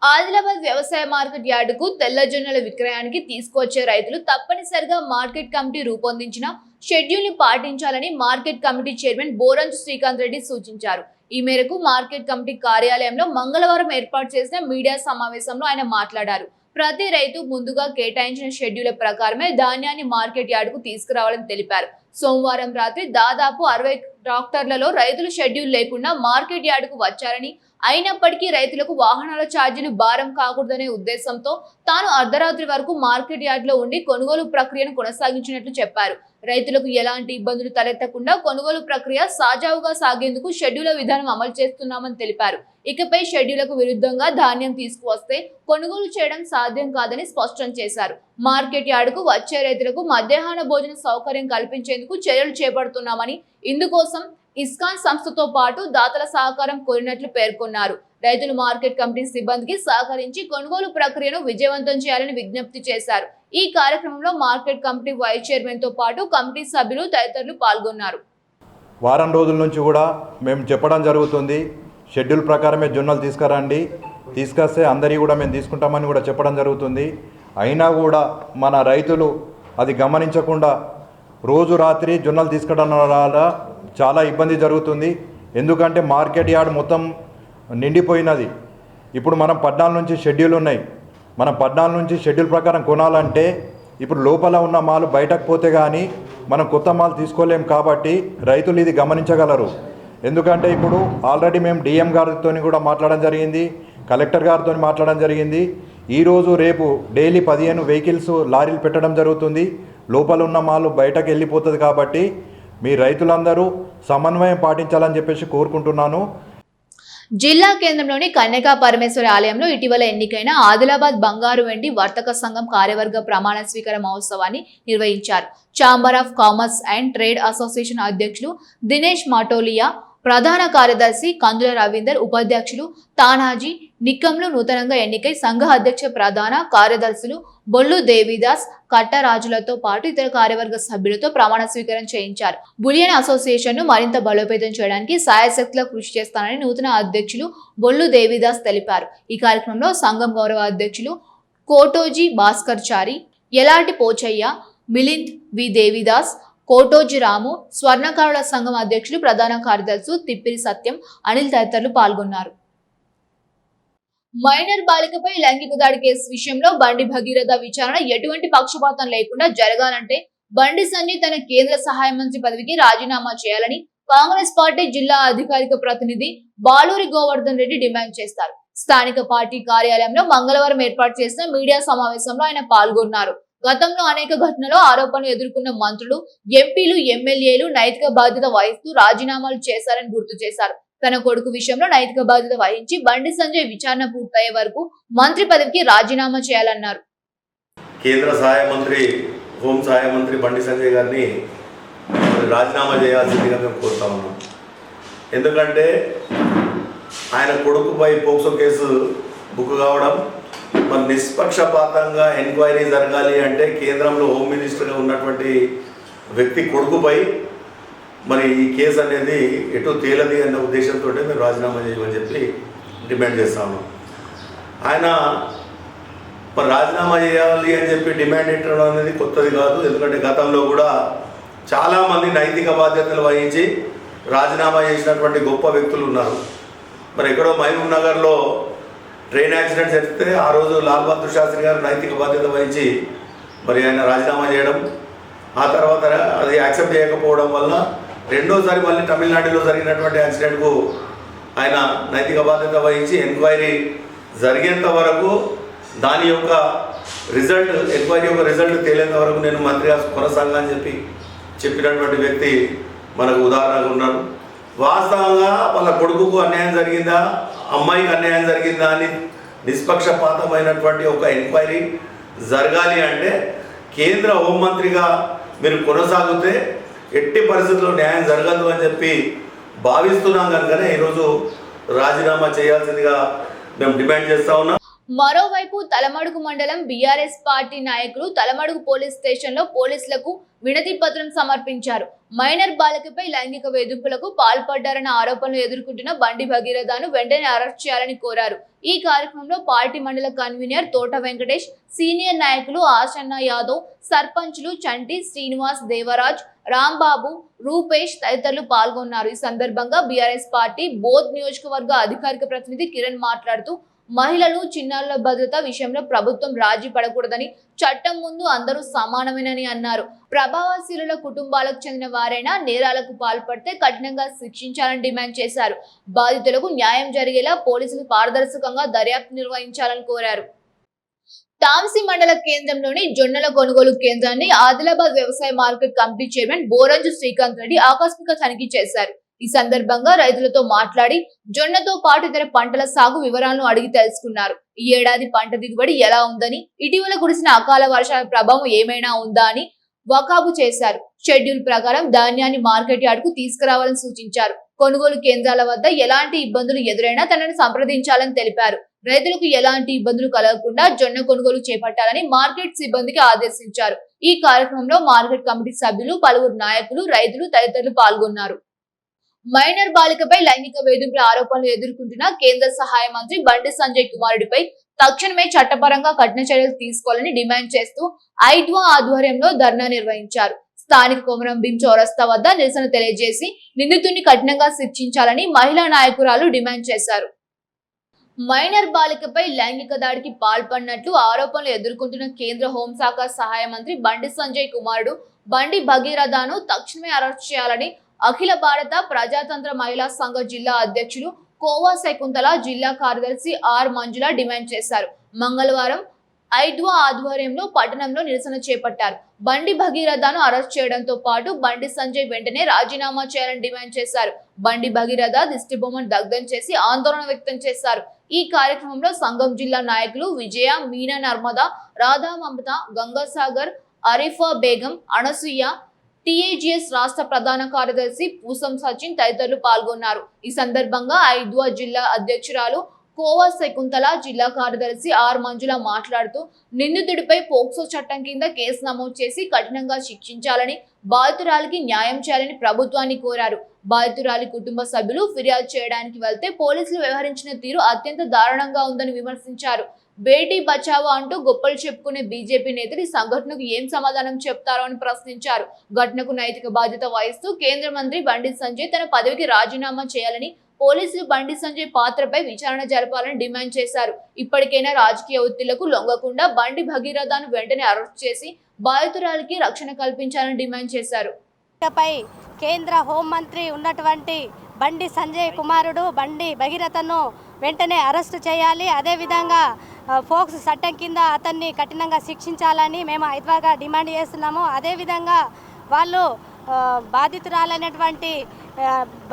ఆదిలాబాద్ వ్యవసాయ మార్కెట్ యార్డుకు తెల్ల జొన్నల విక్రయానికి తీసుకువచ్చే రైతులు తప్పనిసరిగా మార్కెట్ కమిటీ రూపొందించిన షెడ్యూల్ ని పాటించాలని market committee chairman Boranju Srikanth Reddy సూచించారు. ఈ మేరకు మార్కెట్ కమిటీ కార్యాలయంలో మంగళవారం ఏర్పాటు చేసిన మీడియా సమావేశంలో ఆయన మాట్లాడారు. ప్రతి రైతు ముందుగా కేటాయించిన షెడ్యూల్ ప్రకారమే ధాన్యాన్ని మార్కెట్ యార్డుకు తీసుకురావాలని తెలిపారు. సోమవారం రాత్రి దాదాపు 60 ట్రాక్టర్లలో రైతులు షెడ్యూల్ లేకుండా మార్కెట్ యార్డుకు వచ్చారని, అయినప్పటికీ రైతులకు వాహనాల ఛార్జీలు భారం కాకూడదనే ఉద్దేశంతో తాను అర్ధరాత్రి వరకు మార్కెట్ యార్డులో ఉండి కొనుగోలు ప్రక్రియను కొనసాగించినట్లు చెప్పారు. రైతులకు ఎలాంటి ఇబ్బందులు తలెత్తకుండా కొనుగోలు ప్రక్రియ సాజావుగా సాగేందుకు షెడ్యూల్ విధానం అమలు చేస్తున్నామని తెలిపారు. ఇకపై షెడ్యూలకు విరుద్ధంగా ధాన్యం తీసుకువస్తే కొనుగోలు చేయడం సాధ్యం కాదని స్పష్టం చేశారు. మార్కెట్ యార్డుకు వచ్చే రైతులకు మధ్యాహ్న భోజన సౌకర్యం కల్పించేందుకు చర్యలు చేపడుతున్నామని, ఇందుకోసం ఇస్కాన్ సంస్థతో పాటు దాతల సహకారం కోరినట్లు పేర్కొన్నారు. రైతులు మార్కెట్ కమిటీ సిబ్బందికి సహకరించి కొనుగోలు ప్రక్రియను విజయవంతం చేయాలని విజ్ఞప్తి చేశారు. ఈ కార్యక్రమంలో మార్కెట్ కమిటీ వైస్ చైర్మన్ తో పాటు కమిటీ సభ్యులు తదితరులు పాల్గొన్నారు. వారం రోజుల నుంచి కూడా మేము చెప్పడం జరుగుతుంది, షెడ్యూల్ ప్రకారమే జొన్నలు తీసుకురండి, తీసుకొస్తే అందరి కూడా మేము తీసుకుంటామని కూడా చెప్పడం జరుగుతుంది. అయినా కూడా మన రైతులు అది గమనించకుండా రోజు రాత్రి జొన్నలు తీసుకోవడం వల్ల చాలా ఇబ్బంది జరుగుతుంది. ఎందుకంటే మార్కెట్ యార్డ్ మొత్తం నిండిపోయినది. ఇప్పుడు మనం 14 నుంచి షెడ్యూల్ ఉన్నాయి. మనం 14 నుంచి షెడ్యూల్ ప్రకారం కొనాలంటే ఇప్పుడు లోపల ఉన్న మాలు బయటకు పోతే కానీ మనం కొత్త మాలు తీసుకోలేం. కాబట్టి రైతులు ఇది గమనించగలరు. ఎందుకంటే ఇప్పుడు ఆల్రెడీ మేము డిఎం గారితో కూడా మాట్లాడడం జరిగింది, కలెక్టర్ గారితో మాట్లాడడం జరిగింది. ఈరోజు రేపు డైలీ 15 వెహికల్స్ లారీలు పెట్టడం జరుగుతుంది. లోపల ఉన్న మాలు బయటకు వెళ్ళిపోతుంది. కాబట్టి మీ రైతులందరూ సమన్వయం పాటించాలని చెప్పేసి కోరుకుంటున్నాను. జిల్లా కేంద్రంలోని కన్యకా పరమేశ్వరి ఆలయంలో ఇటీవల ఎన్నికైన ఆదిలాబాద్ బంగారు వెండి వర్తక సంఘం కార్యవర్గ ప్రమాణ స్వీకార మహోత్సవాన్ని నిర్వహించారు. Chamber of commerce and trade association అధ్యక్షులు దినేష్ మాటోలియా, ప్రధాన కార్యదర్శి కందుల రవీందర్, ఉపాధ్యక్షులు తానాజీ నిక్కంలు నూతనంగా ఎన్నికై సంఘ అధ్యక్ష ప్రధాన కార్యదర్శులు బొల్లు దేవిదాస్, కట్టరాజులతో పాటు ఇతర కార్యవర్గ సభ్యులతో ప్రమాణ స్వీకారం చేయించారు. బులియన్ అసోసియేషన్ ను మరింత బలోపేతం చేయడానికి సాయశక్తిలో కృషి చేస్తానని నూతన అధ్యక్షులు బొల్లు దేవిదాస్ తెలిపారు. ఈ కార్యక్రమంలో సంఘం గౌరవ అధ్యక్షులు కోటోజీ భాస్కర్ చారి, ఎలాంటి పోచయ్య, మిలింద్ వి దేవిదాస్, కోటోజీ రాము, స్వర్ణకారుల సంఘం అధ్యక్షులు ప్రధాన కార్యదర్శులు తిప్పిరి సత్యం, అనిల్ తదితరులు పాల్గొన్నారు. మైనర్ బాలికపై లైంగిక దాడి కేసు విషయంలో బండి భగీరథ విచారణ ఎటువంటి పక్షపాతం లేకుండా జరగాలంటే బండి సంజయ్ తన కేంద్ర సహాయ మంత్రి పదవికి రాజీనామా చేయాలని కాంగ్రెస్ పార్టీ జిల్లా అధికారిక ప్రతినిధి బాలూరి గోవర్ధన్ రెడ్డి డిమాండ్ చేస్తారు. స్థానిక పార్టీ కార్యాలయంలో మంగళవారం ఏర్పాటు చేసిన మీడియా సమావేశంలో ఆయన పాల్గొన్నారు. గతంలో అనేక ఘటనలో ఆరోపణలు ఎదుర్కొన్న మంత్రులు, ఎంపీలు, ఎమ్మెల్యేలు నైతిక బాధ్యత వహిస్తూ రాజీనామాలు చేశారని గుర్తు చేశారు. తన కొడుకు విషయంలో నైతిక బాధ్యత వహించి బండి సంజయ్ విచారణ పూర్తయ్యే వరకు మంత్రి పదవికి రాజీనామా చేయాలన్నారు. కేంద్ర సహాయ మంత్రి, హోం సహాయ మంత్రి బండి సంజయ్ గారిని రాజీనామా చేయాల్సిందిగా మేము కోరుతా ఉన్నాం. ఎందుకంటే ఆయన కొడుకుపై పోక్సో కేసు బుక్ కావడం, మరి నిష్పక్షపాతంగా ఎంక్వైరీ జరగాలి అంటే కేంద్రంలో హోమ్ మినిస్టర్గా ఉన్నటువంటి వ్యక్తి కొడుకుపై మరి ఈ కేసు అనేది ఎటు తేలది అన్న ఉద్దేశంతో మేము రాజీనామా చేయమని చెప్పి డిమాండ్ చేస్తా ఉన్నాం. ఆయన మరి రాజీనామా చేయాలి అని చెప్పి డిమాండ్ పెట్టడం అనేది కొత్తది కాదు. ఎందుకంటే గతంలో కూడా చాలామంది నైతిక బాధ్యతలు వహించి రాజీనామా చేసినటువంటి గొప్ప వ్యక్తులు ఉన్నారు. మరి ఎక్కడో మహబూబ్ నగర్లో ట్రైన్ యాక్సిడెంట్ జరిగితే ఆ రోజు లాల్ బహదూర్ శాస్త్రి గారు నైతిక బాధ్యత వహించి మరి ఆయన రాజీనామా చేయడం, ఆ తర్వాత అది యాక్సెప్ట్ చేయకపోవడం వల్ల రెండోసారి మళ్ళీ తమిళనాడులో జరిగినటువంటి యాక్సిడెంట్కు ఆయన నైతిక బాధ్యత వహించి ఎంక్వైరీ జరిగేంత వరకు దాని యొక్క రిజల్ట్, ఎంక్వైరీ యొక్క రిజల్ట్ తేలేంత వరకు నేను మంత్రిగా కొనసాగా అని చెప్పినటువంటి వ్యక్తి మనకు ఉదాహరణగా ఉన్నారు. వాస్తవంగా వాళ్ళ కొడుకుకు అన్యాయం జరిగిందా, అమ్మాయికి అన్యాయం జరిగిందా అని నిష్పక్షపాతమైనటువంటి ఒక ఎంక్వైరీ జరగాలి అంటే కేంద్ర హోంమంత్రిగా మీరు కొనసాగితే ఎట్టి పరిస్థితుల్లో న్యాయం జరగదు అని చెప్పి భావిస్తున్నాం. కనుకనే ఈరోజు రాజీనామా చేయాల్సిందిగా మేము డిమాండ్ చేస్తా ఉన్నాం. మరోవైపు తలమడుగు మండలం బీఆర్ఎస్ పార్టీ నాయకులు తలమడుగు పోలీస్ స్టేషన్ లో పోలీసులకు వినతి పత్రం సమర్పించారు. మైనర్ బాలికపై లైంగిక వేధింపులకు పాల్పడ్డారన్న ఆరోపణలు ఎదుర్కొంటున్న బండి భగీరథను వెంటనే అరెస్ట్ చేయాలని కోరారు. ఈ కార్యక్రమంలో పార్టీ మండల కన్వీనర్ తోట వెంకటేష్, సీనియర్ నాయకులు ఆశన్న యాదవ్, సర్పంచ్లు చంటి, శ్రీనివాస్, దేవరాజ్, రాంబాబు, రూపేష్ తదితరులు పాల్గొన్నారు. ఈ సందర్భంగా బీఆర్ఎస్ పార్టీ బోధ్ నియోజకవర్గ అధికారిక ప్రతినిధి కిరణ్ మాట్లాడుతూ మహిళలు, చిన్నారుల భద్రత విషయంలో ప్రభుత్వం రాజీ పడకూడదని, చట్టం ముందు అందరూ సమానమేనని అన్నారు. ప్రభావశీలుల కుటుంబాలకు చెందిన వారైనా నేరాలకు పాల్పడితే కఠినంగా శిక్షించాలని డిమాండ్ చేశారు. బాధితులకు న్యాయం జరిగేలా పోలీసులు పారదర్శకంగా దర్యాప్తు నిర్వహించాలని కోరారు. తాంసీ మండల కేంద్రంలోని జొన్నల కొనుగోలు కేంద్రాన్ని ఆదిలాబాద్ వ్యవసాయ market committee chairman Boranju Srikanth Reddy ఆకస్మిక తనిఖీ చేశారు. ఈ సందర్భంగా రైతులతో మాట్లాడి జొన్నతో పాటు ఇతర పంటల సాగు వివరాలను అడిగి తెలుసుకున్నారు. ఈ ఏడాది పంట దిగుబడి ఎలా ఉందని, ఇటీవల కురిసిన అకాల వర్షాల ప్రభావం ఏమైనా ఉందా అని వకాబు చేశారు. షెడ్యూల్ ప్రకారం ధాన్యాన్ని మార్కెట్ యార్డుకు తీసుకురావాలని సూచించారు. కొనుగోలు కేంద్రాల వద్ద ఎలాంటి ఇబ్బందులు ఎదురైనా తనను సంప్రదించాలని తెలిపారు. రైతులకు ఎలాంటి ఇబ్బందులు కలగకుండా జొన్న కొనుగోలు చేపట్టాలని మార్కెట్ సిబ్బందికి ఆదేశించారు. ఈ కార్యక్రమంలో మార్కెట్ కమిటీ సభ్యులు, పలువురు నాయకులు, రైతులు తదితరులు పాల్గొన్నారు. మైనర్ బాలికపై లైంగిక వేధింపుల ఆరోపణలు ఎదుర్కొంటున్న కేంద్ర సహాయ మంత్రి బండి సంజయ్ కుమారుడిపై తక్షణమే చట్టపరంగా కఠిన చర్యలు తీసుకోవాలని డిమాండ్ చేస్తూ ఐద్వా ఆధ్వర్యంలో ధర్నా నిర్వహించారు. స్థానిక కొమరం భీం చౌరస్తా వద్ద నిరసన తెలియజేసి నిందితుడిని కఠినంగా శిక్షించాలని మహిళా నాయకురాలు డిమాండ్ చేశారు. మైనర్ బాలికపై లైంగిక దాడికి పాల్పడినట్లు ఆరోపణలు ఎదుర్కొంటున్న కేంద్ర హోంశాఖ సహాయ మంత్రి బండి సంజయ్ కుమారుడు బండి భగీరథను తక్షణమే అరెస్ట్ చేయాలని అఖిల భారత ప్రజాతంత్ర మహిళా సంఘ జిల్లా అధ్యక్షులు కోవా శకుంతల, జిల్లా కార్యదర్శి ఆర్ మంజుల డిమాండ్ చేశారు. మంగళవారం ఐద్వా ఆధ్వర్యంలో పట్టణంలో నిరసన చేపట్టారు. బండి భగీరథను అరెస్ట్ చేయడంతో పాటు బండి సంజయ్ వెంటనే రాజీనామా చేయాలని డిమాండ్ చేశారు. బండి భగీరథ దిష్టిబొమ్మను దగ్ధం చేసి ఆందోళన వ్యక్తం చేశారు. ఈ కార్యక్రమంలో సంఘం జిల్లా నాయకులు విజయ, మీనా, నర్మదా, రాధా, మమత, గంగాసాగర్, అరిఫా బేగం, అనసూయ, టీఏజీఎస్ రాష్ట్ర ప్రధాన కార్యదర్శి పూసం సచిన్ తదితరులు పాల్గొన్నారు. ఈ సందర్భంగా ఐద్వా జిల్లా అధ్యక్షురాలు కోవా శకుంతల, జిల్లా కార్యదర్శి ఆర్ మంజుల మాట్లాడుతూ నిందితుడిపై పోక్సో చట్టం కింద కేసు నమోదు చేసి కఠినంగా శిక్షించాలని, బాధితురాలికి న్యాయం చేయాలని ప్రభుత్వాన్ని కోరారు. బాధితురాలి కుటుంబ సభ్యులు ఫిర్యాదు చేయడానికి వెళ్తే పోలీసులు వ్యవహరించిన తీరు అత్యంత దారుణంగా ఉందని విమర్శించారు. బేటీ బచావో అంటూ గొప్పలు చెప్పుకునే బీజేపీ నేతలు ఈ సంఘటనకు ఏం సమాధానం చెప్తారో అని ప్రశ్నించారు. ఘటనకు నైతిక బాధ్యత వహిస్తూ కేంద్ర మంత్రి బండి సంజయ్ తన పదవికి రాజీనామా చేయాలని, పోలీసులు బండి సంజయ్ పాత్రపై విచారణ జరపాలని డిమాండ్ చేశారు. ఇప్పటికైనా రాజకీయ ఒత్తిళ్లకు లొంగకుండా బండి భగీరథను వెంటనే అరెస్ట్ చేసి బాధితురాలికి రక్షణ కల్పించాలని డిమాండ్ చేశారు. కేంద్ర హోంమంత్రి ఉన్నటువంటి బండి సంజయ్ కుమారుడు బండి భగీరథను వెంటనే అరెస్టు చేయాలి. అదేవిధంగా ఫోక్స్ చట్టం కింద అతన్ని కఠినంగా శిక్షించాలని మేము ఐద్వాగా డిమాండ్ చేస్తున్నాము. అదేవిధంగా వాళ్ళు బాధితురాలైనటువంటి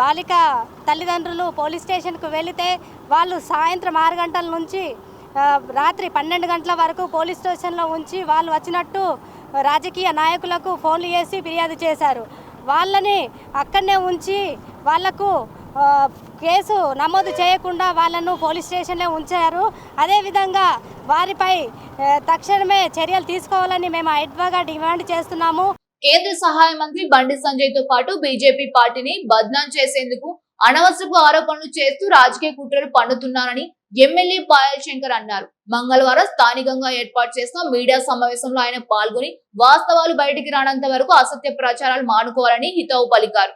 బాలిక తల్లిదండ్రులు పోలీస్ స్టేషన్కు వెళితే వాళ్ళు సాయంత్రం 6 గంటల నుంచి రాత్రి 12 గంటల వరకు పోలీస్ స్టేషన్లో ఉంచి వాళ్ళు వచ్చినట్టు రాజకీయ నాయకులకు ఫోన్లు చేసి ఫిర్యాదు చేశారు. వాళ్ళని అక్కడనే ఉంచి వాళ్లకు కేసు నమోదు చేయకుండా వాళ్ళను పోలీస్ స్టేషన్లో ఉంచారు. అదేవిధంగా వారిపై తక్షణమే చర్యలు తీసుకోవాలని మేము ఐద్వాగా డిమాండ్ చేస్తున్నాము. కేంద్ర సహాయ మంత్రి బండి సంజయ్ తో పాటు బీజేపీ పార్టీని బద్నాం చేసేందుకు అనవసరపు ఆరోపణలు చేస్తూ రాజకీయ కుట్రలు పన్నుతున్నారని ఎమ్మెల్యే పాయల్ శంకర్ అన్నారు. మంగళవారం స్థానికంగా ఏర్పాటు చేసిన మీడియా సమావేశంలో ఆయన పాల్గొని వాస్తవాలు బయటికి రానంత వరకు అసత్య ప్రచారాలు మానుకోవాలని హితవు పలికారు.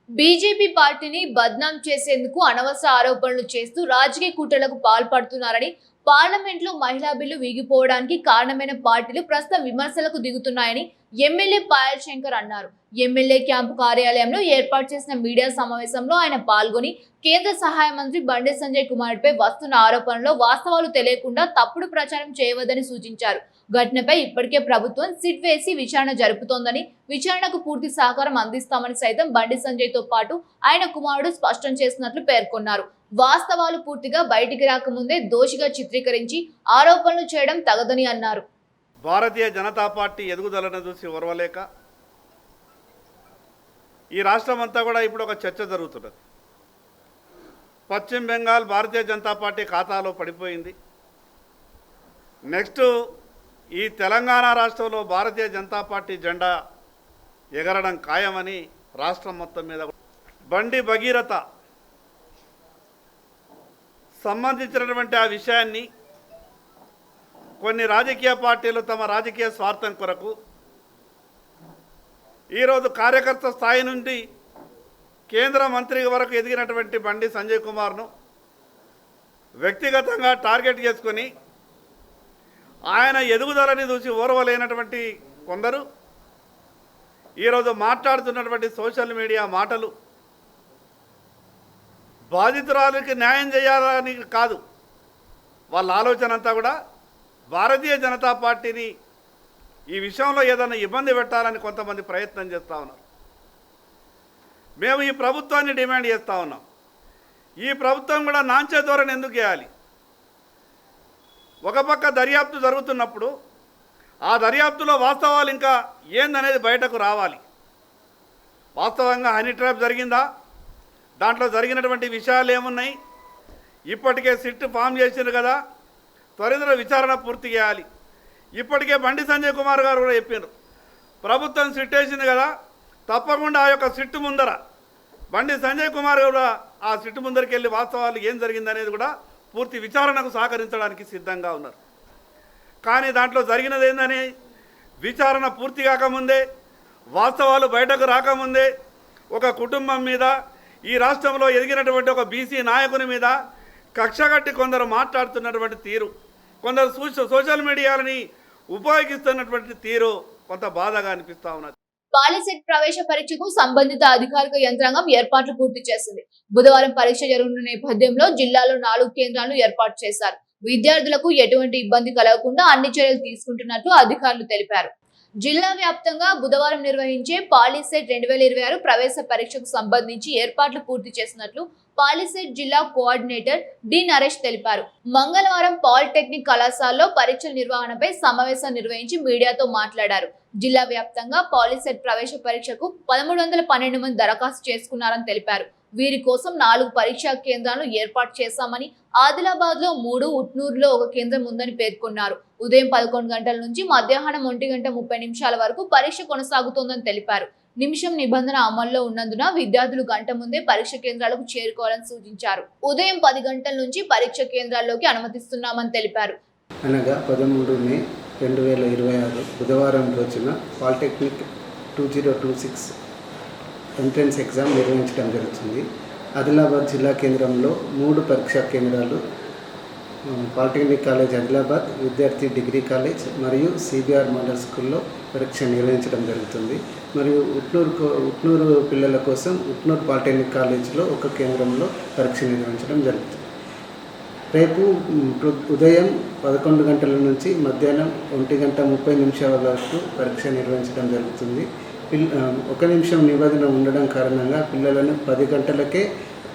బీజేపీ పార్టీని బద్నాం చేసేందుకు అనవసర ఆరోపణలు చేస్తూ రాజకీయ కుట్రలకు పాల్పడుతున్నారని, పార్లమెంట్ లో మహిళా బిల్లు వీగిపోవడానికి కారణమైన పార్టీలు ప్రస్తుతం విమర్శలకు దిగుతున్నాయని ఎమ్మెల్యే పాయల్ శంకర్ అన్నారు. ఎమ్మెల్యే క్యాంపు కార్యాలయంలో ఏర్పాటు చేసిన మీడియా సమావేశంలో ఆయన పాల్గొని కేంద్ర సహాయ మంత్రి బండి సంజయ్ కుమార్పై వస్తున్న ఆరోపణలో వాస్తవాలు తెలియకుండా తప్పుడు ప్రచారం చేయవద్దని సూచించారు. ఘటనపై ఇప్పటికే ప్రభుత్వం సిట్ వేసి విచారణ జరుపుతోందని, విచారణకు పూర్తి సహకారం అందిస్తామని సైతం బండి సంజయ్ తో పాటు ఆయన కుమారుడు స్పష్టం చేసినట్లు పేర్కొన్నారు. వాస్తవాలు పూర్తిగా బయటికి రాకముందే దోషిగా చిత్రీకరించి ఆరోపణలు చేయడం తగదని అన్నారు. భారతీయ జనతా పార్టీ ఎదుగుదలను చూసి ఓర్వలేక ఈ రాష్ట్రం అంతా కూడా ఇప్పుడు ఒక చర్చ జరుగుతున్నది. పశ్చిమ బెంగాల్ భారతీయ జనతా పార్టీ ఖాతాలో పడిపోయింది. నెక్స్ట్ ఈ తెలంగాణ రాష్ట్రంలో భారతీయ జనతా పార్టీ జెండా ఎగరడం ఖాయమని రాష్ట్రం మొత్తం మీద బండి భగీరథ సంబంధించినటువంటి ఆ విషయాన్ని కొన్ని రాజకీయ పార్టీలు తమ రాజకీయ స్వార్థం కొరకు ఈరోజు కార్యకర్త స్థాయి నుండి కేంద్ర మంత్రి వరకు ఎదిగినటువంటి బండి సంజయ్ కుమార్ను వ్యక్తిగతంగా టార్గెట్ చేసుకొని ఆయన ఎదుగుదలని చూసి ఓర్వలేనటువంటి కొందరు ఈరోజు మాట్లాడుతున్నటువంటి సోషల్ మీడియా మాటలు బాధితురాలకి న్యాయం చేయాలని కాదు, వాళ్ళ ఆలోచన అంతా కూడా భారతీయ జనతా పార్టీని ఈ విషయంలో ఏదైనా ఇబ్బంది పెట్టాలని కొంతమంది ప్రయత్నం చేస్తూ ఉన్నారు. మేము ఈ ప్రభుత్వాన్ని డిమాండ్ చేస్తూ ఉన్నాం. ఈ ప్రభుత్వం కూడా నాంచే ధోరణి ఎందుకు చేయాలి? ఒక పక్క దర్యాప్తు జరుగుతున్నప్పుడు ఆ దర్యాప్తులో వాస్తవాలు ఇంకా ఏందనేది బయటకు రావాలి. వాస్తవంగా హనీ ట్రాప్ జరిగిందా, దాంట్లో జరిగినటువంటి విషయాలు ఏమున్నాయి, ఇప్పటికే సిట్ ఫామ్ చేసిండ్రు కదా, త్వరితగతిన విచారణ పూర్తి చేయాలి. ఇప్పటికే బండి సంజయ్ కుమార్ గారు కూడా చెప్పారు, ప్రభుత్వం సిట్ వేసింది కదా, తప్పకుండా ఆ యొక్క సిట్టు ముందర బండి సంజయ్ కుమార్ కూడా ఆ సిట్టు ముందరికి వెళ్ళి వాస్తవాలు ఏం జరిగిందనేది కూడా పూర్తి విచారణకు సహకరించడానికి సిద్ధంగా ఉన్నారు. కానీ దాంట్లో జరిగినది ఏందని విచారణ పూర్తి కాకముందే, వాస్తవాలు బయటకు రాకముందే ఒక కుటుంబం మీద, ఈ రాష్ట్రంలో ఎదిగినటువంటి ఒక బీసీ నాయకుని మీద కక్షగట్టి కొందరు మాట్లాడుతున్నటువంటి తీరు, కొందరు సోషల్ మీడియాలని ఉపయోగిస్తున్నటువంటి తీరు కొంత బాధగా అనిపిస్తూ ఉన్నది. పాలిసెట్ ప్రవేశ పరీక్షకు సంబంధిత అధికారిక యంత్రాంగం ఏర్పాట్లు పూర్తి చేసింది. బుధవారం పరీక్ష జరగనున్న నేపథ్యంలో జిల్లాలో 4 కేంద్రాలను ఏర్పాటు చేశారు. విద్యార్థులకు ఎటువంటి ఇబ్బంది కలగకుండా అన్ని చర్యలు తీసుకుంటున్నట్లు అధికారులు తెలిపారు. జిల్లా వ్యాప్తంగా బుధవారం నిర్వహించే పాలిసెట్ 2026 ప్రవేశ పరీక్షకు సంబంధించి ఏర్పాట్లు పూర్తి చేసినట్లు పాలిసెట్ జిల్లా కోఆర్డినేటర్ డి నరేష్ తెలిపారు. మంగళవారం పాలిటెక్నిక్ కళాశాలలో పరీక్షల నిర్వహణపై సమావేశం నిర్వహించి మీడియాతో మాట్లాడారు. జిల్లా వ్యాప్తంగా పాలిసెట్ ప్రవేశ పరీక్షకు 1312 మంది దరఖాస్తు చేసుకున్నారని తెలిపారు. వీరి కోసం 4 పరీక్షా కేంద్రాలను ఏర్పాటు చేశామని, ఆదిలాబాద్ లో 3, ఉట్నూరులో 1 కేంద్రం ఉందని పేర్కొన్నారు. ఉదయం 11 గంటల నుంచి మధ్యాహ్నం 1:30 వరకు పరీక్ష కొనసాగుతోందని తెలిపారు. నిమిషం నిబంధన అమల్లో ఉన్నందున విద్యార్థులు గంట ముందే పరీక్ష కేంద్రాలకు చేరుకోవాలని సూచించారు. ఉదయం 10 గంటల నుంచి పరీక్ష కేంద్రాల్లోకి అనుమతిస్తున్నామని తెలిపారు. అనగా 13 మే 2026 బుధవారం రోజున పాలిటెక్నిక్ 2026 ఎంట్రన్స్ ఎగ్జామ్ నిర్వహించడం జరుగుతుంది. ఆదిలాబాద్ జిల్లా కేంద్రంలో 3 పరీక్షా కేంద్రాలు పాలిటెక్నిక్ కాలేజ్ ఆదిలాబాద్, విద్యార్థి డిగ్రీ కాలేజ్ మరియు సిబిఆర్ మోడల్ స్కూల్లో పరీక్ష నిర్వహించడం జరుగుతుంది. మరియు ఉట్నూరు పిల్లల కోసం ఉట్నూరు పాలిటెక్నిక్ కాలేజ్లో 1 కేంద్రంలో పరీక్ష నిర్వహించడం జరుగుతుంది. రేపు ఉదయం 11 గంటల నుంచి మధ్యాహ్నం 1:30 వరకు పరీక్ష నిర్వహించడం జరుగుతుంది. 1 నిమిషం నిబంధన ఉండడం కారణంగా పిల్లలను 10 గంటలకే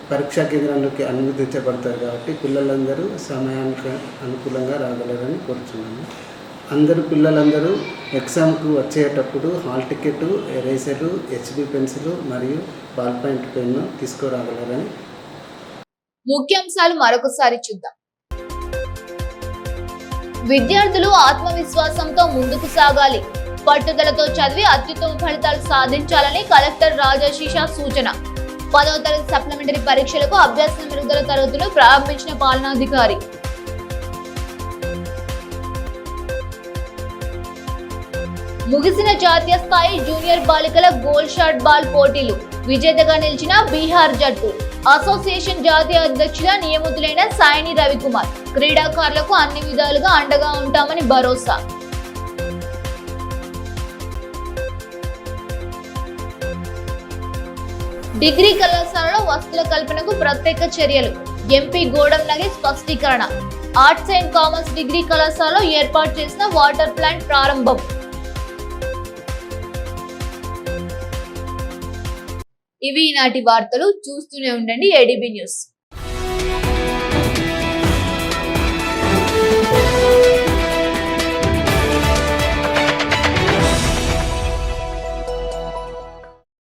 పరీక్షా కేంద్రానికి అనుమతించబడతారు. కాబట్టి పిల్లలందరూ సమయానికి అనుకూలంగా రాగలరని కోరుచున్నాను. పిల్లలందరూ ఎగ్జామ్కు వచ్చేటప్పుడు hall ticket, eraser, HB pencil మరియు బాల్ పాయింట్ పెన్ను తీసుకురాగలరని. ముఖ్యాంశాలు మరొకసారి చూద్దాం. విద్యార్థులు ఆత్మవిశ్వాసంతో ముందుకు సాగాలి. పట్టుదలతో చదివి అత్యుత్తమ ఫలితాలు సాధించాలని కలెక్టర్ రాజశీష సూచన. 10వ తరగతి సప్లిమెంటరీ పరీక్షలకు అభ్యాస మెరుగుదల తరగతులు ప్రారంభించిన పాలనాధికారి. ముగిసిన జాతీయ స్థాయి జూనియర్ బాలికల గోల్ షాట్ బాల్ పోటీలు. విజేతగా నిలిచిన బీహార్ జట్టు. అసోసియేషన్ జాతీయ అధ్యక్షుల నియమితులైన సాయిని రవికుమార్. క్రీడాకారులకు అన్ని విధాలుగా అండగా ఉంటామని భరోసా. డిగ్రీ కళాశాలలో వసతుల కల్పనకు ప్రత్యేక చర్యలు. ఎంపీ గోడం నగే స్పష్టీకరణ. ఆర్ట్స్ అండ్ కామర్స్ డిగ్రీ కళాశాలలో ఏర్పాటు చేసిన వాటర్ ప్లాంట్ ప్రారంభం. ఇవి ఈనాటి వార్తలు. చూస్తూనే ఉండండి ఏడీబీ న్యూస్.